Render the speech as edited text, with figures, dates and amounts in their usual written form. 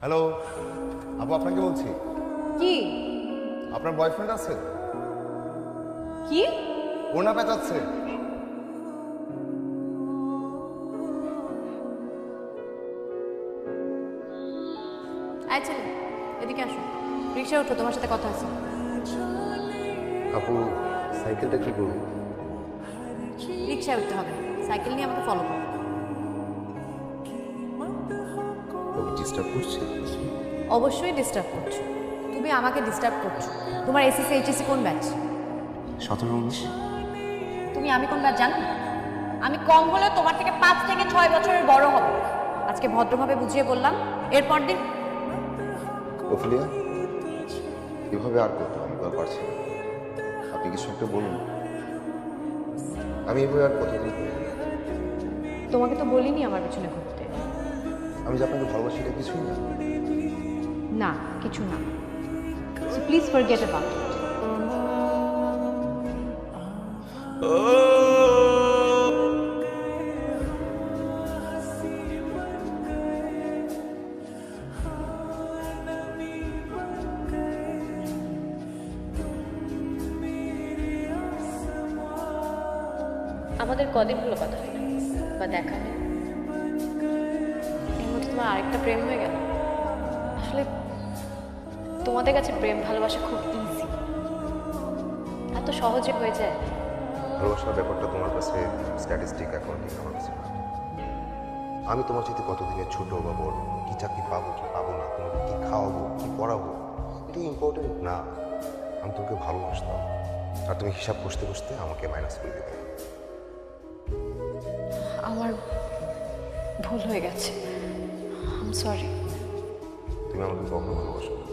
Hello আপু, আপনাকে বলছি। কি আপনার বয়ফ্রেন্ড আছে? কি ওনা পেঁচাচ্ছে। আচ্ছা এদিকে আসো, রিক্সায় ওঠো, তোমার সাথে কথা আছে। আপু সাইকেলটা কি করবো? রিক্সায় উঠতে হবে, সাইকেল নিয়ে আমাকে ফলো করো। ডিস্টার্ব করছে? অবশ্যই ডিস্টার্ব করছো, তুমি আমাকে ডিস্টার্ব করছো। তোমার এসএসসি এইচএসসি কোন ব্যাচ? 17-19। আমি কোন ব্যাচ জানো? আমি কম হলে তোমার থেকে 5 থেকে 6 বছরের বড় হব। আজকে ভদ্রভাবে বুঝিয়ে বললাম, এরপর দিন ওফলিয়া, এভাবে আর করতে আমি পারছি না। আপনি কিছু একটা বলুন। আমি এভাবে আর কতদিন করবো? তোমাকে তো বলিনি আমার পিছনে ঘুরতে। আমি যে আপনাকে ভালোবাসি এটা কিছুই না। না, কিছু না। Please forget about it. আমাদের কদিন হলো কথা হয় না বা দেখা হয় না। এর মধ্যে তোমার আরেকটা প্রেম হয়ে গেল। আসলে তোমাদের কাছে প্রেম ভালোবাসা খুব ইজি, এত সহজে হয়ে যায়। ভালোবাসার ব্যাপারটা তোমার কাছে স্ট্যাটিস্টিক অ্যাকাউন্টিং, আমার কাছে না। আমি তোমার চাইতে কতদিনের ছোট বা বড়, কি চাকরি পাবো কি পাবো না, তোমাকে কি খাওয়াবো কি পড়াবো, এটা ইম্পর্টেন্ট না। আমি তোমাকে ভালোবাসতাম, আর তুমি হিসাব কষতে কষতে আমাকে মাইনাস করে দেবে। আমার ভুল হয়ে গেছে, আই এম সরি। তুমি আমাকে কখনো ভালোবাসো না।